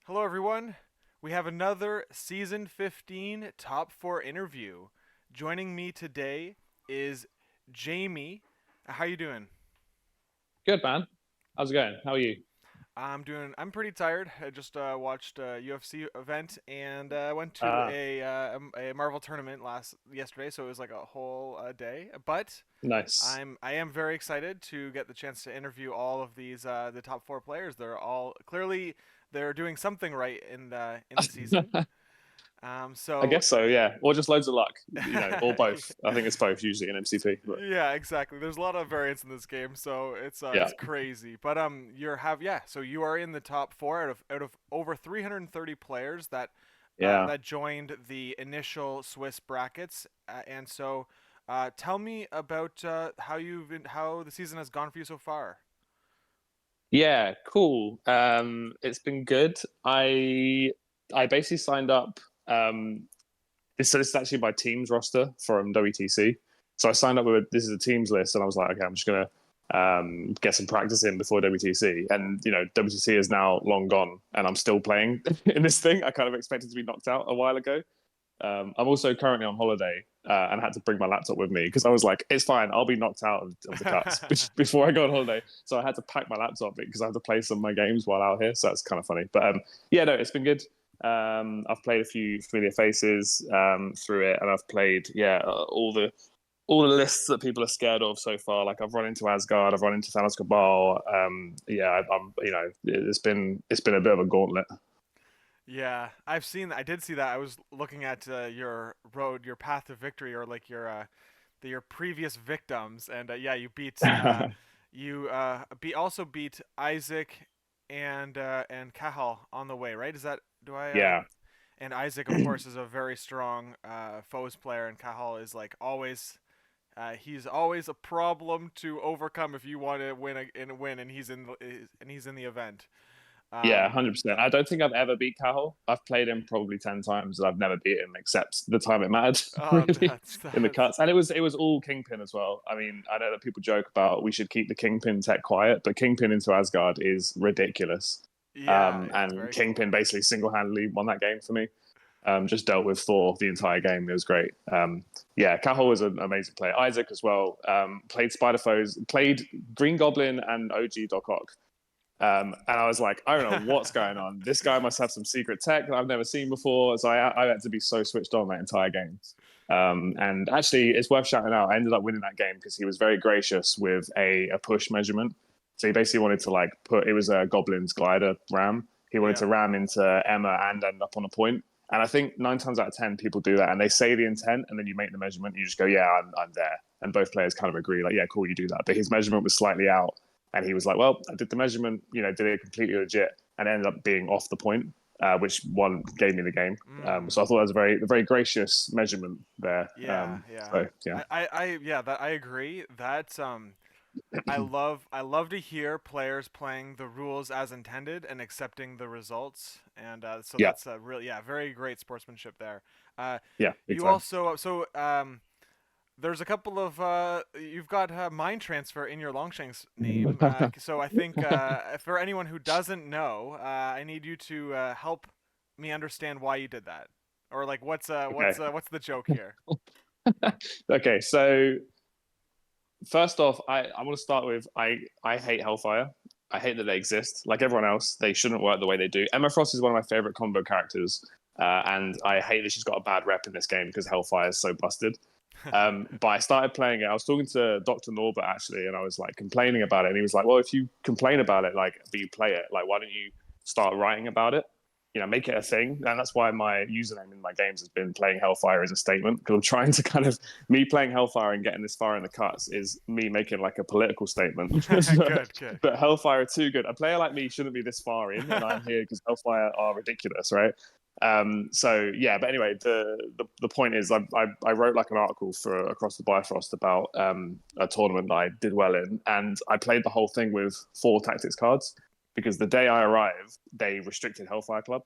Hello, everyone. We have another season 15 top four interview. Joining me today is Jamie. How you doing? Good, man. How's it going? How are you? I'm pretty tired. I just watched a UFC event and went to Ah, a Marvel tournament yesterday, so it was like a whole day. But nice. I am very excited to get the chance to interview all of these the top four players. They're all clearly they're doing something right in the season. I So guess so, yeah. Or just loads of luck, or both. I think it's both usually in MCP, but Yeah, exactly. There's a lot of variance in this game, so yeah, it's crazy. But so you are in the top four out of over 330 players yeah. that joined the initial Swiss brackets, and so tell me about how the season has gone for you so far. Yeah, cool. It's been good. I basically signed up. This is actually my team's roster from WTC. So I signed up with this is a teams list, and I was like, okay, I'm just gonna get some practice in before WTC. And WTC is now long gone, and I'm still playing in this thing. I kind of expected to be knocked out a while ago. I'm also currently on holiday and had to bring my laptop with me because I was like, it's fine, I'll be knocked out of the cuts before I go on holiday. So I had to pack my laptop because I have to play some of my games while out here. So that's kind of funny. But yeah, no, it's been good. I've played a few familiar faces through it, and I've played all the lists that people are scared of so far. Like I've run into Asgard, I've run into Thanos Cabal. Yeah, I'm it's been a bit of a gauntlet. Yeah, I did see that. I was looking at your path to victory, or like your previous victims, and yeah, you also beat Isaac and Cahal on the way, right? Is that do I Yeah. And Isaac, of course, is a very strong foes player, and Cahal is like always. He's always a problem to overcome if you want to win, and he's in the event. Yeah, Um, 100%. I don't think I've ever beat Cahill. I've played him probably 10 times and I've never beat him except the time it mattered, oh, really, in the that's cuts. And it was all Kingpin as well. I mean, I know that people joke about we should keep the Kingpin tech quiet, but Kingpin into Asgard is ridiculous. yeah, yeah, it's And very cool. Kingpin basically single-handedly won that game for me. Just dealt with Thor the entire game. It was great. Yeah, Cahill was an amazing player. Isaac as well. Played Spider Foes, played Green Goblin and OG Doc Ock. And I was like, I don't know what's going on. This guy must have some secret tech that I've never seen before. So I had to be so switched on that entire game. And actually, it's worth shouting out. I ended up winning that game because he was very gracious with a push measurement. So he basically wanted to like put it was a Goblin's glider ram. He wanted Yeah. to ram into Emma and end up on a point. And I think 9 times out of 10 people do that, and they say the intent, and then you make the measurement. And you just go, yeah, I'm there, and both players kind of agree, like, yeah, cool, you do that. But his measurement was slightly out, and he was like, well, I did the measurement, did it completely legit, and ended up being off the point, which one gave me the game. So I Mm. thought that was a very gracious measurement there. Yeah, yeah. So yeah, Yeah, that I agree. That's I love to hear players playing the rules as intended and accepting the results, and so yeah, that's really yeah, very great sportsmanship there. yeah, big You time. also there's a couple of you've got mind transfer in your Longshanks name, so I think for anyone who doesn't know, I need you to help me understand why you did that, or like Okay, what's the joke here? okay. So first off, I want to start with I hate Hellfire. I hate that they exist. Like everyone else, they shouldn't work the way they do. Emma Frost is one of my favorite combo characters, and I hate that she's got a bad rep in this game because Hellfire is so busted. But I started playing it. I was talking to Dr. Norbert actually, and I was like complaining about it. And he was like, "Well, if you complain about it, like, but you play it, like, why don't you start writing about it? Make it a thing." And that's why my username in my games has been playing Hellfire as a statement because I'm trying to kind of me playing Hellfire and getting this far in the cuts is me making like a political statement. Good, good. But Hellfire are too good. A player like me shouldn't be this far in, and I'm here because Hellfire are ridiculous, right? So yeah, but anyway, the point is, I wrote like an article for across the Bifrost about a tournament that I did well in, and I played the whole thing with 4 tactics cards because the day I arrived, they restricted Hellfire Club,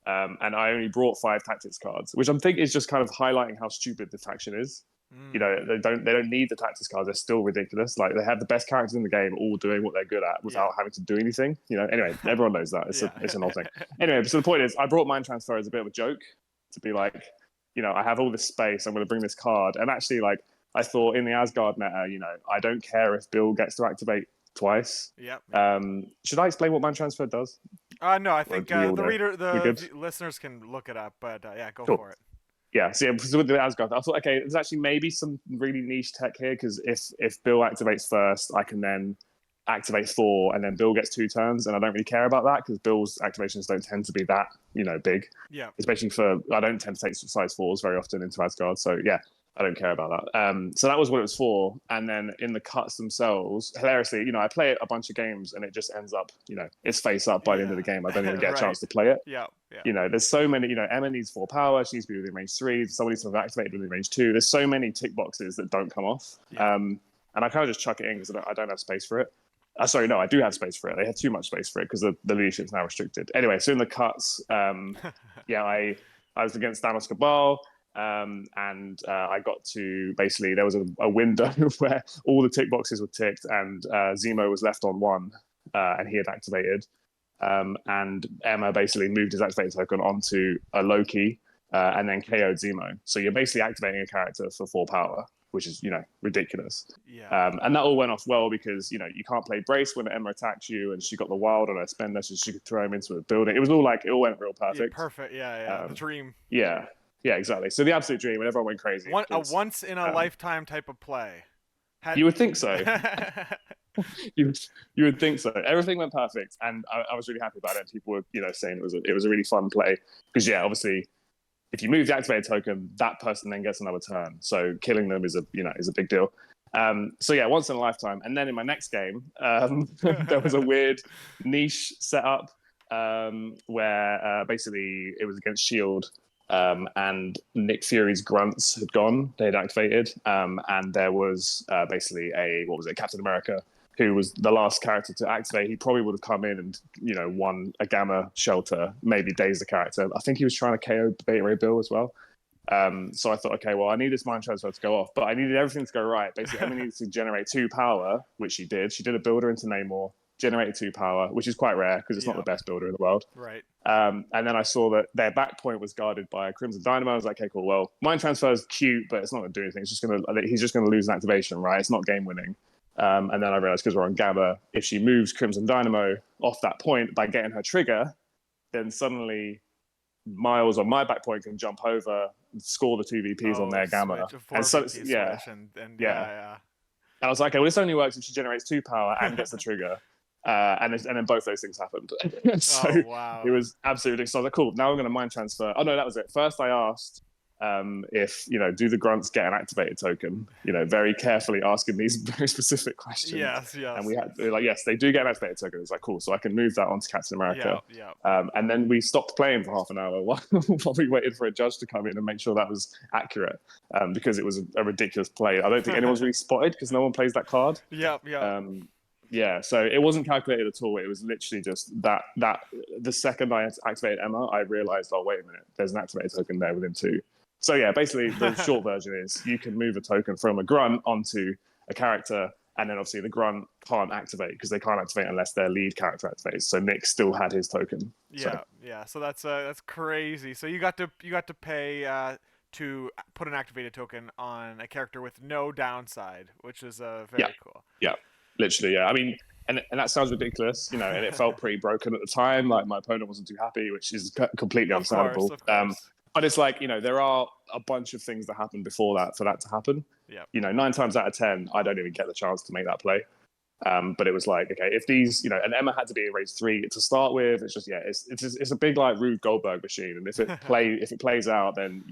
and I only brought 5 tactics cards, which I'm thinking is just kind of highlighting how stupid the faction is. You Mm. know, they don't need the tactics cards. They're still ridiculous. Like they have the best characters in the game, all doing what they're good at Yeah. without having to do anything. You know. Anyway, everyone knows that. It's a Yeah. it's an old thing. Anyway, so the point is, I brought Mind Transfer as a bit of a joke to be like, I have all this space. I'm going to bring this card, and actually, like, I thought in the Asgard meta, I don't care if Bill gets to activate twice. Yep. Yep. Should I explain what Mind Transfer does, No, I or think do we all the know? reader, We good? listeners can look it up, but yeah, go Cool. for it. Yeah, so, with the Asgard, I thought, okay, there's actually maybe some really niche tech here because if Bill activates first, I can then activate Thor, and then Bill gets 2 turns, and I don't really care about that because Bill's activations don't tend to be that big, Yeah. especially for I don't tend to take size fours very often into Asgard, so yeah, I don't care about that. So that was what it was for, and then in the cuts themselves, hilariously, I play it a bunch of games, and it just ends up, it's face up by the end of the Yeah. game. I don't even get a Right. chance to play it. Yeah. Yeah. There's so many, Emma needs 4 power. She needs to be within range 3. Somebody needs to have activated within range 2. There's so many tick boxes that don't come off. Yeah. And I kind of just chuck it in because I don't have space for it. Sorry, no, I do have space for it. They have too much space for it because the leadership's now restricted. Anyway, so in the cuts, yeah, I was against Thanos Cabal. And I got to basically, there was a window where all the tick boxes were ticked and Zemo was left on 1 and he had activated. And Emma basically moved his activated token onto a Loki and then KO'd Zemo. So you're basically activating a character for 4 power, which is, ridiculous. Yeah. And that all went off well because, you can't play Brace when Emma attacks you, and she got the wild on her spender, so she could throw him into a building. It was all like, it all went real Yeah. perfect. Perfect. Yeah. Yeah. The dream. Yeah. Yeah, exactly. So the absolute dream, and everyone went crazy. A once in a lifetime type of play. You would think so. you would think so. Everything went perfect, and I was really happy about it. People were, saying it was a really fun play because, yeah, obviously, if you move the activated token, that person then gets another turn. So killing them is a big deal. So yeah, once in a lifetime. And then in my next game, there was a weird niche setup where basically it was against Shield. And Nick Fury's grunts had gone; they had activated, and there was basically Captain America, who was the last character to activate. He probably would have come in and won a Gamma shelter, maybe dazed the character. I think he was trying to KO Beta Ray Bill as well. So I thought, okay, well, I need this mind transfer to go off, but I needed everything to go right. Basically, Emma needed to generate 2 power, which she did. She did a builder into Namor, generated 2 power, which is quite rare because it's not the best builder in the world. Right. And then I saw that their back point was guarded by Crimson Dynamo. I was like, okay, cool. Well, mind transfer is cute, but it's not going to do anything. He's just going to lose an activation, right? It's not game winning. And then I realized because we're on Gamma, if she moves Crimson Dynamo off that point by getting her trigger, then suddenly Miles on my back point can jump over, score the 2 VPs on their Gamma. And so, yeah. And I was like, okay, well, this only works if she generates 2 power and gets the trigger. And then both those things happened. So wow. It was absolutely. So I was like, cool, now I'm going to mind transfer. Oh, no, that was it. First, I asked if, do the grunts get an activated token? Very carefully asking these very specific questions. Yes. And we were like, yes, they do get an activated token. It's like, cool, so I can move that onto Captain America. Yeah. And then we stopped playing for half an hour while we waited for a judge to come in and make sure that was accurate because it was a ridiculous play. I don't think anyone's really spotted because no one plays that card. Yeah. Yeah, so it wasn't calculated at all. It was literally just that the second I activated Emma, I realized, oh, wait a minute, there's an activated token there within 2. So yeah, basically the short version is you can move a token from a grunt onto a character, and then obviously the grunt can't activate because they can't activate unless their lead character activates. So Nick still had his token. Yeah. So that's crazy. So you got to pay to put an activated token on a character with no downside, which is very cool. Yeah. Literally, yeah. I mean, and that sounds ridiculous, and it felt pretty broken at the time. Like my opponent wasn't too happy, which is completely understandable. Of course. But it's like, there are a bunch of things that happen before that for that to happen. Yeah. 9 times out of 10, I don't even get the chance to make that play. But it was like, okay, if these, and Emma had to be in range 3 to start with. It's just, yeah, it's a big like Rube Goldberg machine, and if it plays out, then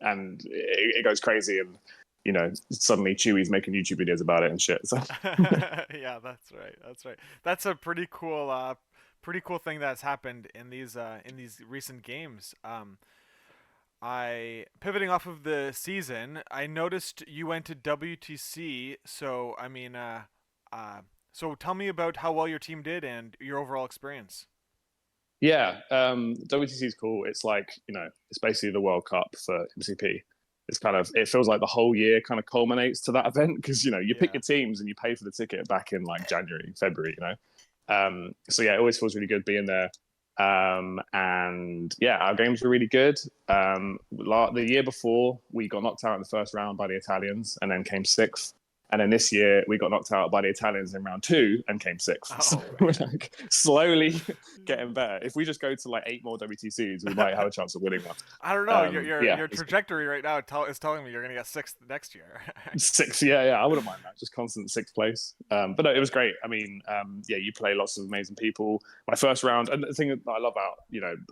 and it goes crazy and. Suddenly Chewie's making YouTube videos about it and shit. So. Yeah, that's right. That's a pretty cool thing that's happened in these recent games. I pivoting off of the season, I noticed you went to WTC. So I mean, so tell me about how well your team did and your overall experience. Yeah, WTC is cool. It's like it's basically the World Cup for MCP. it's kind of, it feels like the whole year kind of culminates to that event because you pick Yeah. your teams and you pay for the ticket back in like January, February. So yeah, it always feels really good being there. And yeah, our games were really good. The year before, we got knocked out in the first round by the Italians and then came sixth. And then this year, we got knocked out by the Italians in round two and came sixth. So Oh we're man. like slowly getting better. If we just go to like 8 more WTCs, we might have a chance of winning one. I don't know. Your Yeah, your trajectory right now is telling me you're gonna get sixth next year. sixth. Yeah, I wouldn't mind that. Just constant sixth place. But no, it was great. I mean, yeah, you play lots of amazing people. My first round, and the thing that I love about,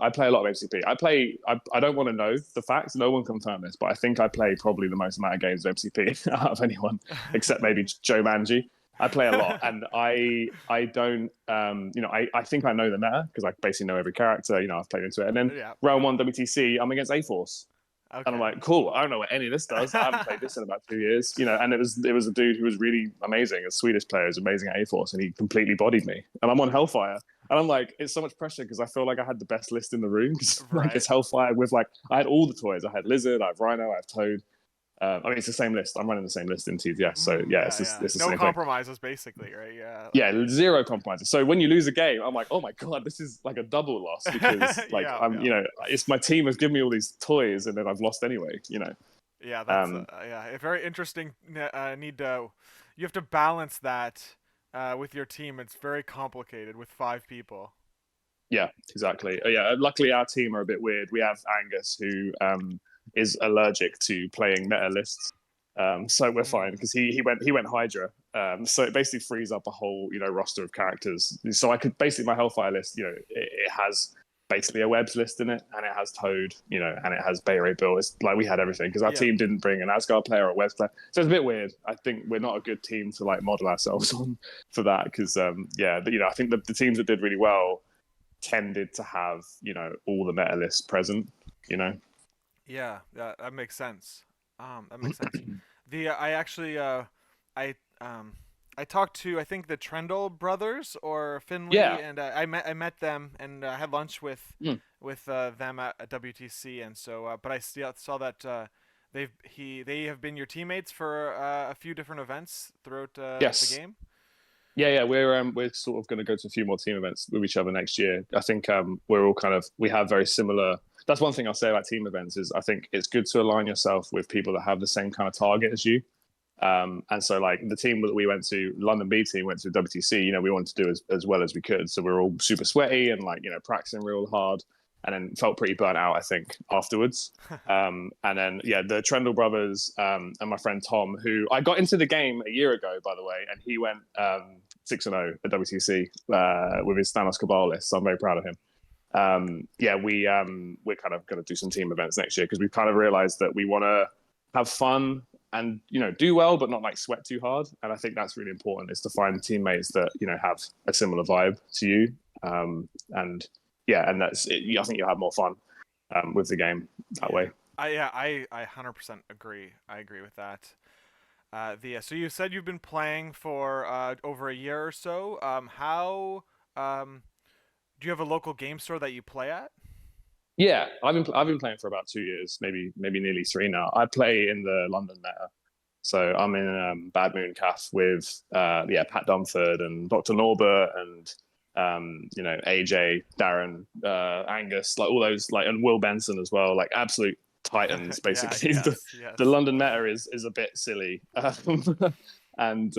I play a lot of MCP. I don't want to know the facts. No one confirmed this, but I think I play probably the most amount of games of MCP out of anyone, except maybe Joe Manji. I play a lot, and I don't I think I know the meta because I basically know every character. I've played into it, and then Yeah. round one WTC, I'm against A Force. And I'm Okay. like, cool. I don't know what any of this does. I haven't played this in about 2 years, And it was a dude who was really amazing, a Swedish player, who's amazing at A Force, and he completely bodied me. And I'm on Hellfire, and I'm like, it's so much pressure because I feel like I had the best list in the room because like Right. it's Hellfire with like I had all the toys. I had Lizard, I have Rhino, I have Toad. I mean, it's the same list. I'm running the same list in TTS, so yeah, Yeah, yeah. it's the No same thing. compromises, basically, right? Yeah. Yeah, zero compromises. So when you lose a game, I'm like, oh my god, this is like a double loss because like Yeah, I'm, yeah. it's my team has given me all these toys and then I've lost anyway. Yeah, that's Um, yeah, a very interesting need to you have to balance that with your team. It's very complicated with five people. Yeah, exactly. Yeah, luckily our team are a bit weird. We have Angus who is allergic to playing meta lists, so we're fine Mm. because he went Hydra. So it basically frees up a whole roster of characters. So I could basically my Hellfire list. It has basically a webs list in it, and it has Toad, and it has Bay Ray Bill. It's like we had everything because our Yeah. team didn't bring an Asgard player or a webs player, so it's a bit weird. I think we're not a good team to like model ourselves on for that because yeah, I think the teams that did really well tended to have all the meta lists present. You know. Yeah, that makes sense. That makes sense. I actually I I talked to I think the Trendle brothers or Finley, Yeah. and I met them and had lunch with Mm. them at WTC, and so but I still saw that they have been your teammates for a few different events throughout the Yes. game. Yeah. We're sort of going to go to a few more team events with each other next year. I think we're all we have very similar. That's one thing I'll say about team events is I think it's good to align yourself with people that have the same kind of target as you. And so like the team that we went to, London B team went to WTC, we wanted to do as well as we could. So we were all super sweaty and like, practicing real hard and then felt pretty burnt out, I think, afterwards. And then, yeah, the Trendle brothers and my friend Tom, who I got into the game a year ago, by the way, and he went 6-0 at WTC with his Thanos Cabal list. So I'm very proud of him. Yeah, we're kind of going to do some team events next year because we've kind of realized that we want to have fun and do well, but not like sweat too hard. And I think that's really important is to find teammates that have a similar vibe to you. And yeah, and that's it. I think you'll have more fun with the game that Yeah. way. I 100% agree. I agree with that. So you said you've been playing for over a year or so. How do you have a local game store that you play at? Yeah, I've been playing for about 2 years, maybe nearly three now. I play in the London meta, so I'm in Bad Moon Calf with yeah Pat Dumford and Dr. Norbert and AJ, Darren, Angus, like all those like and Will Benson as well, like absolute titans. Yeah. Basically, Yes. the Yes. London meta is a bit silly. And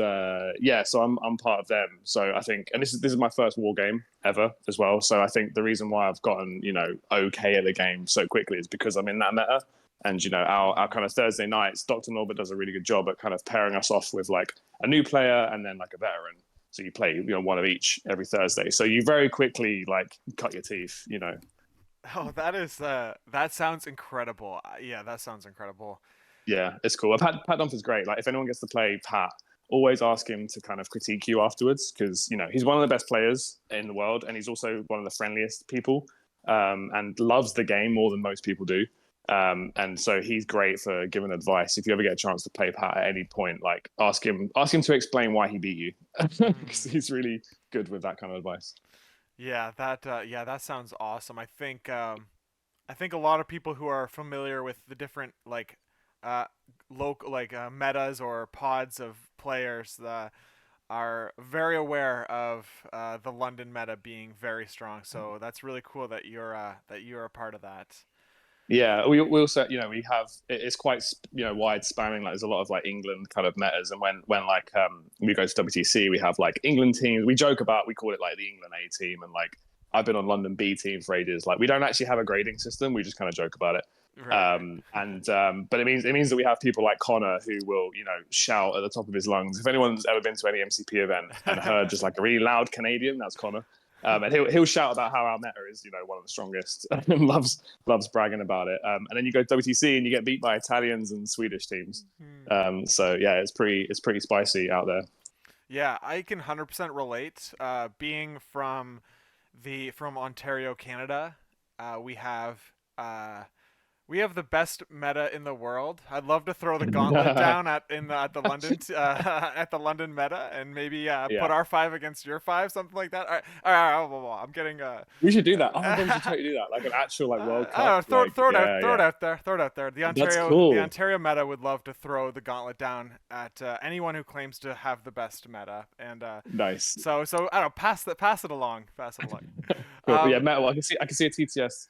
yeah, so I'm part of them. So I think, and this is my first war game ever as well. So I think the reason why I've gotten okay at the game so quickly is because I'm in that meta. And our kind of Thursday nights, Dr. Norbert does a really good job at kind of pairing us off with like a new player and then like a veteran. So you play one of each every Thursday. So you very quickly like cut your teeth. Oh, that sounds incredible. Yeah, that sounds incredible. Yeah, it's cool. Pat Dumford's great. Like if anyone gets to play Pat, always ask him to kind of critique you afterwards because he's one of the best players in the world and he's also one of the friendliest people and loves the game more than most people do. And so he's great for giving advice. If you ever get a chance to play Pat at any point, like ask him to explain why he beat you because Mm. he's really good with that kind of advice. Yeah, that sounds awesome. I think a lot of people who are familiar with the different like local metas or pods of players that are very aware of the London meta being very strong. So that's really cool that you're a part of that. Yeah, we also, we have it's quite wide spanning. Like there's a lot of like England kind of metas, and when like we go to WTC, we have like England teams. We joke about, we call it like the England A team, and like I've been on London B team for ages. Like we don't actually have a grading system. We just kind of joke about it. Right, right. But it means that we have people like Connor who will shout at the top of his lungs. If anyone's ever been to any MCP event and heard just like a really loud Canadian, that's Connor. And he'll shout about how our meta is, one of the strongest, and loves bragging about it. And then you go to WTC and you get beat by Italians and Swedish teams. So yeah, it's pretty spicy out there. Yeah, I can 100% relate. Being from Ontario, Canada, we have uh, we have the best meta in the world. I'd love to throw the gauntlet down at the London at the London meta and maybe put Yeah, our five against your five, something like that. All right, blah, blah, blah. I'm getting we should do that. Oh my god, we should totally do that, like an actual like World I don't Cup. know, Like, throw it out, yeah, yeah, throw it out there. that's The cool. Ontario meta would love to throw the gauntlet down at anyone who claims to have the best meta, and Nice. so I don't know, pass it along, pass it along. Cool. Yeah, Um, Metal. I can see a TTS,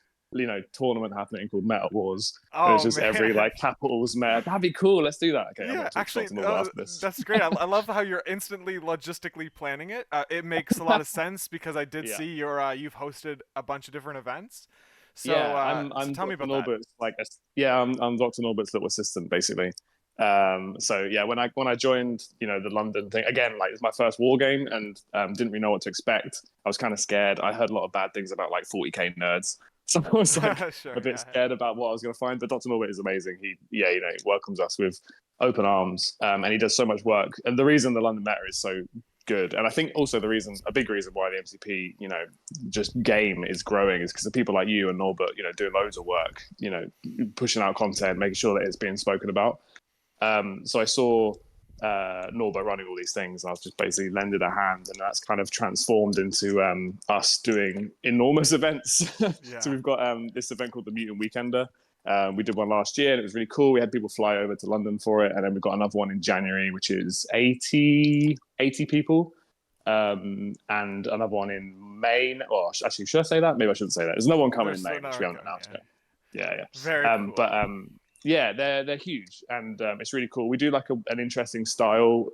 tournament happening called Metal Wars, and it's oh just every man, like capitals meta. That'd be cool. Let's do that. Okay, I'm yeah, gonna talk to actually, Dr. Noble after this. that's great. I love how you're instantly logistically planning it. It makes a lot of sense because I did Yeah, see you've hosted a bunch of different events. So yeah. so I'm tell me Dr. about that. Norbert's yeah. I'm Dr. Norbert's little assistant basically. So yeah, when I joined, the London thing again, like it was my first war game, and didn't really know what to expect. I was kind of scared. I heard a lot of bad things about like 40k nerds, so I was like Sure, a bit yeah. scared about what I was going to find. But Dr. Norbert is amazing. He welcomes us with open arms, and he does so much work. And the reason the London meta is so good, and I think also a big reason why the MCP, just game is growing, is because of people like you and Norbert, doing loads of work, pushing out content, making sure that it's being spoken about. So I saw Norbert running all these things, and I was just basically lending a hand, and that's kind of transformed into us doing enormous events. So Yeah. we've got this event called the Mutant Weekender. We did one last year, and it was really cool. We had people fly over to London for it, and then we've got another one in January, which is 80 people, and another one in May. Well, actually, should I say that? Maybe I shouldn't say that. There's another one coming in There's May, no which we one haven't coming. announced Yeah. yet. Yeah, Very yeah. cool. But yeah, they're huge, and it's really cool. We do like an interesting style.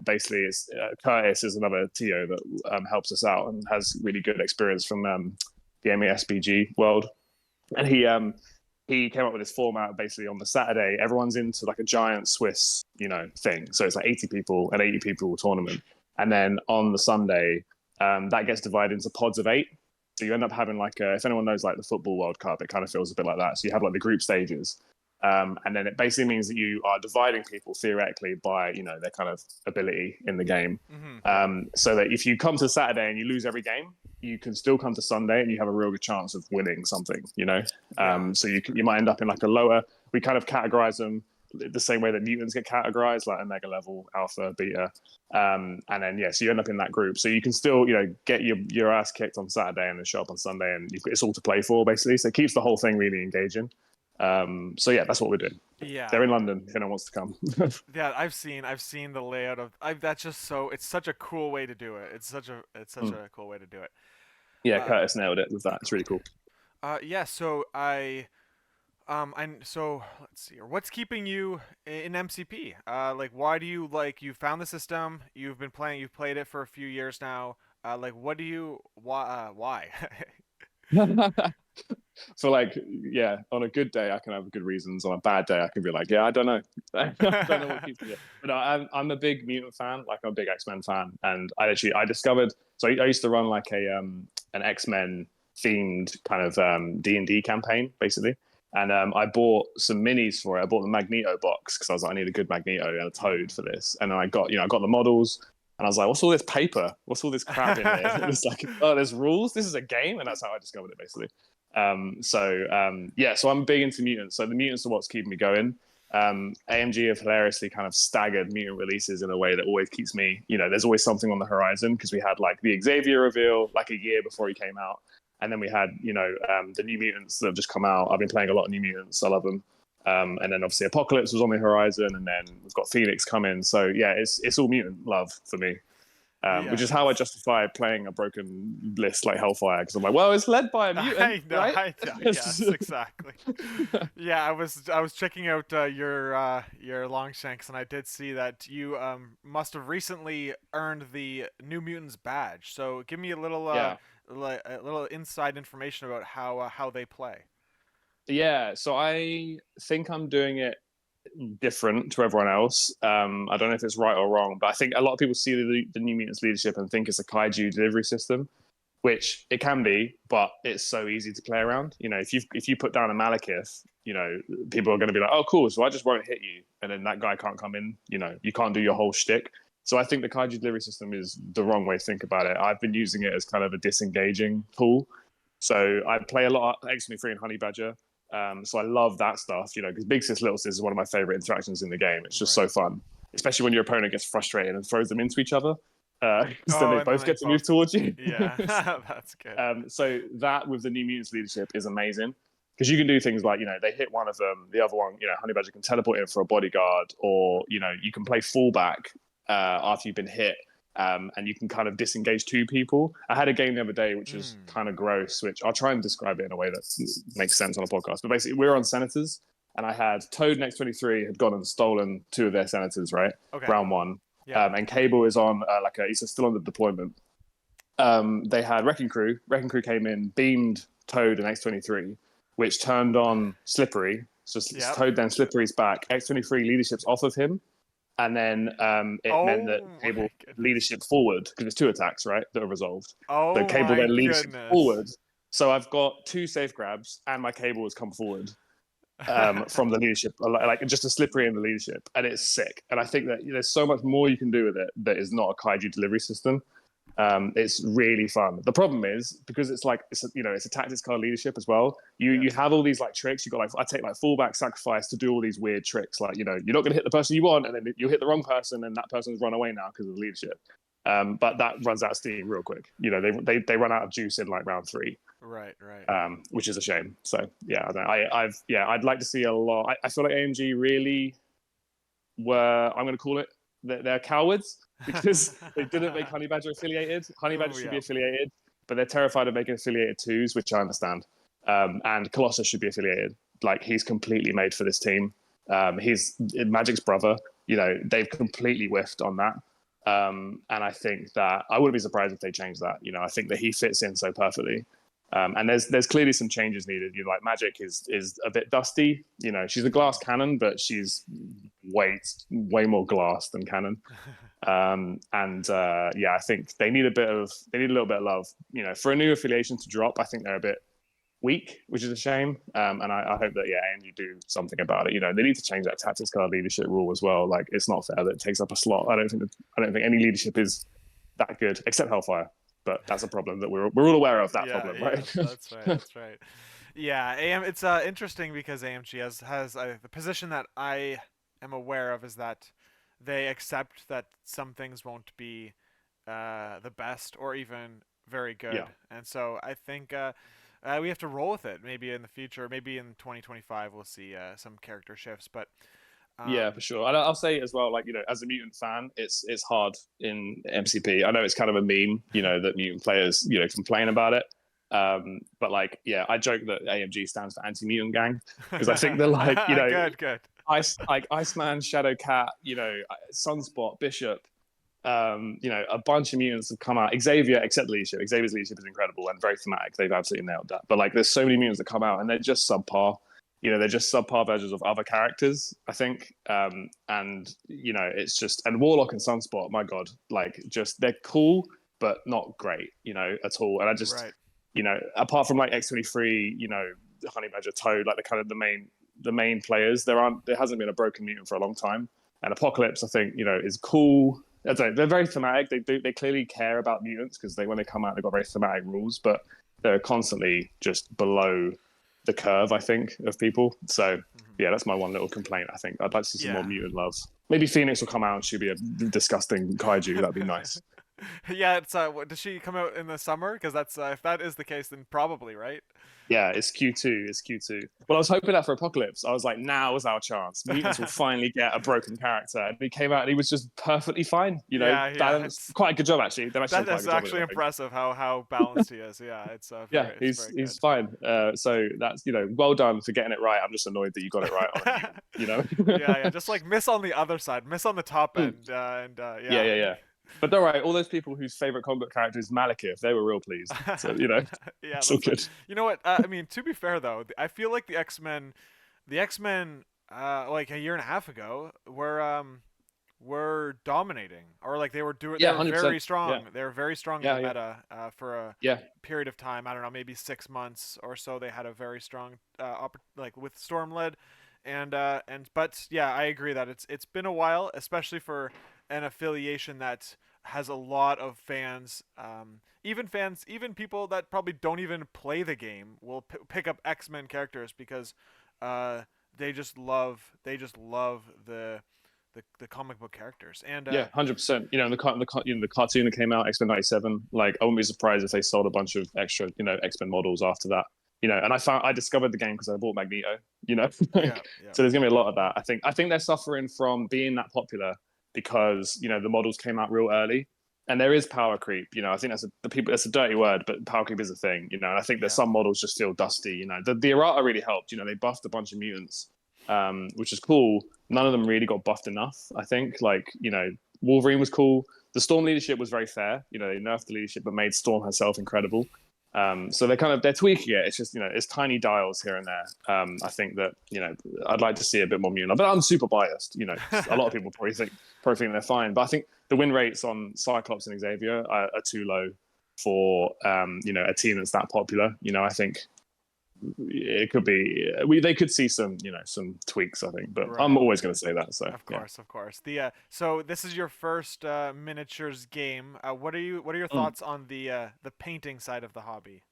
Basically, it's Curtis is another TO that helps us out and has really good experience from the MESBG world, and he came up with this format. Basically, on the Saturday, everyone's into like a giant Swiss thing, so it's like 80 people, an 80 people tournament, and then on the Sunday, that gets divided into pods of 8. So you end up having like if anyone knows like the football World Cup, it kind of feels a bit like that. So you have like the group stages. And then it basically means that you are dividing people theoretically by their kind of ability in the game. Hmm. So that if you come to Saturday and you lose every game, you can still come to Sunday and you have a real good chance of winning something. Yeah. So you might end up in like a lower. We kind of categorize them the same way that mutants get categorized, like omega level, alpha, beta, and then so you end up in that group. So you can still get your ass kicked on Saturday and then show up on Sunday, and it's all to play for basically. So it keeps the whole thing really engaging. So yeah, that's what we're doing. Yeah. They're in London if anyone wants to come. Yeah, I've seen the layout of that's just so it's such a cool way to do it. It's such a cool way to do it. Yeah, Uh Curtis nailed it with that. It's really cool. yeah, so so let's see here. What's keeping you in MCP? Like why do you you found the system, you've played it for a few years now. Like what do you why? So like, yeah, on a good day I can have good reasons. On a bad day I can be like, yeah, I don't know. I don't know what keeps me. But no, I'm a big mutant fan. Like I'm a big X-Men fan, and I discovered. So I used to run like an X-Men themed kind of D&D campaign basically. And I bought some minis for it. I bought the Magneto box because I was like, I need a good Magneto and a Toad for this. And then I got the models, and I was like, what's all this paper? What's all this crap in here? It's like, oh, there's rules. This is a game, and that's how I discovered it basically. So I'm big into mutants. So the mutants are what's keeping me going. AMG have hilariously kind of staggered mutant releases in a way that always keeps me. There's always something on the horizon because we had like the Xavier reveal like a year before he came out, and then we had the New Mutants that have just come out. I've been playing a lot of New Mutants. I love them. And then obviously Apocalypse was on the horizon, and then we've got Phoenix coming. So yeah, it's all mutant love for me. Which Yeah, is how I justify playing a broken list like Hellfire, because I'm like, well, it's led by a mutant, I know. right? Yes, exactly. Yeah, I was checking out your Longshanks, and I did see that you must have recently earned the New Mutants badge. So give me a little Yeah. a little inside information about how they play. Yeah, so I think I'm doing it different to everyone else. I don't know if it's right or wrong, but I think a lot of people see the New Mutants leadership and think it's a kaiju delivery system, which it can be, but it's so easy to play around. You know, if you put down a Malekith, you know, people are going to be like, oh, cool, so I just won't hit you, and then that guy can't come in. You know, you can't do your whole shtick. So I think the kaiju delivery system is the wrong way to think about it. I've been using it as kind of a disengaging tool. So I play a lot of X-23 and Honey Badger. So I love that stuff, you know, because Big Sis Little Sis is one of my favorite interactions in the game. It's just so Right. fun, especially when your opponent gets frustrated and throws them into each other. Because then Oh, they and then both they get to move both. towards you. Yeah, that's good. So that with the New Mutants leadership is amazing, because you can do things like, you know, they hit one of them, the other one, you know, Honey Badger can teleport in for a bodyguard, or, you know, you can play fullback after you've been hit, and you can kind of disengage two people. I had a game the other day which was Mm. kind of gross, which I'll try and describe it in a way that makes sense on a podcast. But basically, we were on Senators, and I had Toad and X-23 had gone and stolen two of their Senators, right? Okay. Round one. Yeah. And Cable is on he's still on the deployment. They had Wrecking Crew. Wrecking Crew came in, beamed Toad and X-23, which turned on Slippery. So Yep. Toad then Slippery's back. X-23 leadership's off of him, and then it meant that Oh Cable my goodness. leadership forward, because it's two attacks, right, that are resolved. So Oh Cable my then leadership goodness. forward. So I've got two safe grabs, and my Cable has come forward from the leadership, like just a Slippery in the leadership, and it's sick. And I think that there's so much more you can do with it that is not a kaiju delivery system. It's really fun. The problem is, because it's a tactics card leadership as well. You have all these like tricks. You got like, I take like fullback sacrifice to do all these weird tricks. Like, you know, you're not going to hit the person you want, and then you hit the wrong person, and that person's run away now because of the leadership. But that runs out of steam real quick. You know, they run out of juice in like round three. Right, right. Which is a shame. So yeah, I'd like to see a lot. I feel like AMG really were, I'm going to call it, they're cowards, because they didn't make Honey Badger affiliated. Honey Badger Oh should yeah. be affiliated, but they're terrified of making affiliated twos, which I understand. And Colossus should be affiliated. Like, he's completely made for this team. He's Magic's brother. You know, they've completely whiffed on that. And I think that I wouldn't be surprised if they change that. You know, I think that he fits in so perfectly. And there's clearly some changes needed. You know, like Magic is a bit dusty. You know, she's a glass cannon, but she's way more glass than cannon. Yeah, I think they need a little bit of love. You know, for a new affiliation to drop, I think they're a bit weak, which is a shame. And I hope that AMG do something about it. You know, they need to change that tactics card leadership rule as well. Like, it's not fair that it takes up a slot. I don't think any leadership is that good, except Hellfire. But that's a problem that we're all aware of. That Yeah, problem, yeah, right? that's right, that's right. Yeah, it's interesting because AMG has the position that I am aware of is that they accept that some things won't be the best or even very good, Yeah. and so I think we have to roll with it. Maybe in the future, maybe in 2025, we'll see some character shifts, but Yeah, for um, sure. And I'll say as well, like, you know, as a mutant fan, it's hard in MCP. I know it's kind of a meme, you know, that mutant players, you know, complain about it. But like, yeah, I joke that AMG stands for anti-mutant gang, because I think they're like, you know, good, good. Iceman, Shadowcat, you know, Sunspot, Bishop, you know, a bunch of mutants have come out. Xavier, except leadership. Xavier's leadership is incredible and very thematic. They've absolutely nailed that. But like, there's so many mutants that come out, and they're just subpar. You know, they're just subpar versions of other characters, I think. And you know, it's just, and Warlock and Sunspot, my god, like, just, they're cool but not great, you know, at all. And I just, Right. you know, apart from like X-23, you know, Honey Badger, Toad, like the main players, there hasn't been a broken mutant for a long time. And Apocalypse, I think, you know, is cool. I don't know, they're very thematic. They clearly care about mutants, because when they come out, they've got very thematic rules, but they're constantly just below the curve, I think, of people. So yeah, that's my one little complaint. I think I'd like to see some more Yeah. mutant love. Maybe Phoenix will come out and she'll be a disgusting kaiju. That'd be nice. Yeah, it's does she come out in the summer? Because that's if that is the case, then probably, right? Yeah, it's Q2. It's Q2. Well, I was hoping that for Apocalypse. I was like, now is our chance. Mutants will finally get a broken character. And he came out and he was just perfectly fine. Yeah, yeah, Balanced. it's Quite a good job, actually. They've actually that done quite a is good job with him, actually I think. impressive how balanced he is. Yeah, Yeah, it's very he's good. fine. So that's, well done for getting it right. I'm just annoyed that you got it right on a mutant. Yeah, yeah, just like miss on the other side, miss on the top end, and Yeah, yeah. yeah, yeah. But don't worry, all those people whose favorite comic book character is Malekith, they were real pleased. So, Yeah, it's all that's a, good. you know what? I mean, to be fair though, I feel like the X Men, like a year and a half ago, were dominating, or like they Yeah, were very 100%. Yeah, strong. They were very strong in the yeah, yeah, meta for a yeah. period of time. I don't know, maybe 6 months or so. They had a very strong like with Stormled, and but yeah, I agree that it's been a while, especially for an affiliation that has a lot of fans. Even people that probably don't even play the game will pick up X-Men characters because uh, they just love the comic book characters. And Yeah, 100%. The cartoon that came out, X Men '97. Like, I wouldn't be surprised if they sold a bunch of extra, X Men models after that. And I discovered the game because I bought Magneto. yeah, yeah, So there's gonna be a lot of that. I think they're suffering from being that popular because the models came out real early, and there is power creep. I think that's a dirty word, but power creep is a thing. And I think that yeah, some models just feel dusty. The errata really helped. They buffed a bunch of mutants, which is cool. None of them really got buffed enough. I think Wolverine was cool. The Storm leadership was very fair. They nerfed the leadership but made Storm herself incredible. So they're tweaking it. It's just it's tiny dials here and there. I think that I'd like to see a bit more mutant, but I'm super biased. A lot of people probably think they're fine, but I think the win rates on Cyclops and Xavier are too low for a team that's that popular. I think it could be they could see some tweaks, I think, but I'm right. always going to say that. So Of yeah. course, of course. So this is your first miniatures game. What are your Mm. thoughts on the painting side of the hobby?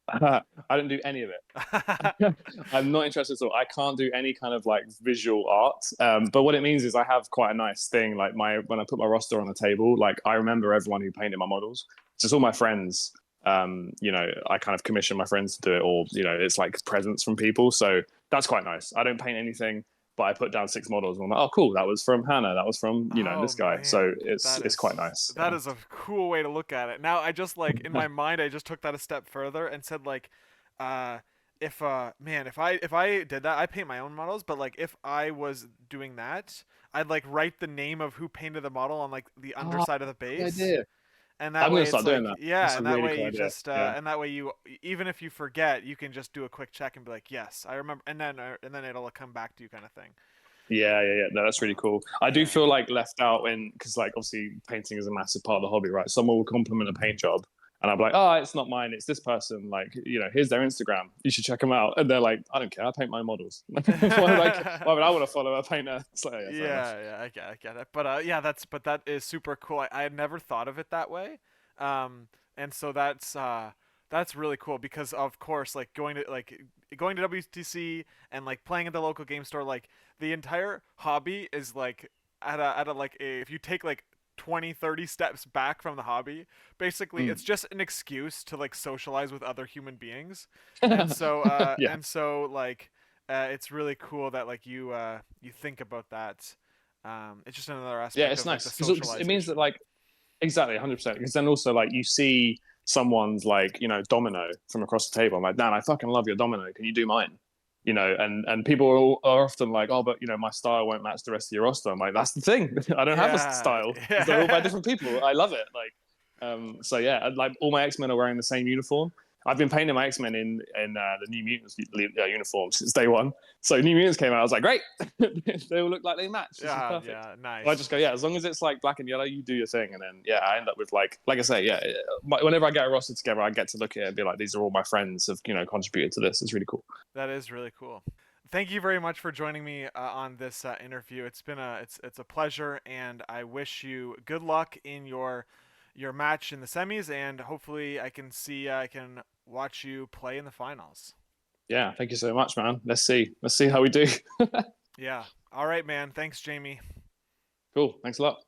I don't do any of it. I'm not interested at all. I can't do any kind of like visual art. But what it means is I have quite a nice thing. Like when I put my roster on the table, like I remember everyone who painted my models. So it's all my friends. I kind of commission my friends to do it, or it's like presents from people. So that's quite nice. I don't paint anything, but I put down 6 models, and I'm like, oh, cool. That was from Hannah. That was from Oh this guy. So man, it's quite nice. that is a cool way to look at it. Now I just like in my mind I just took that a step further and said like uh if man, if I did that, I paint my own models, but like if I was doing that, I'd like write the name of who painted the model on like the Oh, underside of the good base. idea. And that I'm gonna way it's start doing like, that. yeah, That's a and that really way cool you idea. just Yeah. and that way you, even if you forget, you can just do a quick check and be like, yes, I remember, and then it'll come back to you, kind of thing. Yeah, yeah, yeah. No, that's really cool. I do Yeah. feel like left out when, because like obviously painting is a massive part of the hobby, right? Someone will compliment a paint job, and I'm like, oh, it's not mine, it's this person. Like, here's their Instagram. You should check them out. And they're like, I don't care. I paint my models. Why would I want to follow a painter? It's like, oh, yeah, fair enough. Yeah, yeah, I get it. But yeah, that is super cool. I had never thought of it that way. And so that's really cool because of course like going to WTC and like playing at the local game store, like the entire hobby is like at a like a, if you take like 20-30 steps back from the hobby, basically Mm. it's just an excuse to like socialize with other human beings. And so Yeah, like it's really cool that like you think about that. It's just another yeah, aspect it's of like the nice because it means that socialization. like exactly 100%. Because then also like you see someone's like domino from across the table. I'm like, Dan, I fucking love your domino. Can you do mine? And people are often like, oh, but my style won't match the rest of your roster. I'm like, that's the thing. I don't have a Yeah, style because they're all by yeah, different people. I love it. Like, so yeah, like all my X Men are wearing the same uniform. I've been painting my X Men in the New Mutants uniform since day one. So New Mutants came out, I was like, great, they all look like they match. This is yeah, perfect. yeah. So I Nice. just go, yeah, as long as it's like black and yellow, you do your thing, and then yeah, I end up with like I say, yeah. Whenever I get a roster together, I get to look at it and be like, these are all my friends have contributed to this. It's really cool. That is really cool. Thank you very much for joining me on this interview. It's a pleasure, and I wish you good luck in your match in the semis, and hopefully I can watch you play in the finals. Yeah, thank you so much, man. Let's see how we do. Yeah. All right, man. Thanks, Jamie. Cool. Thanks a lot.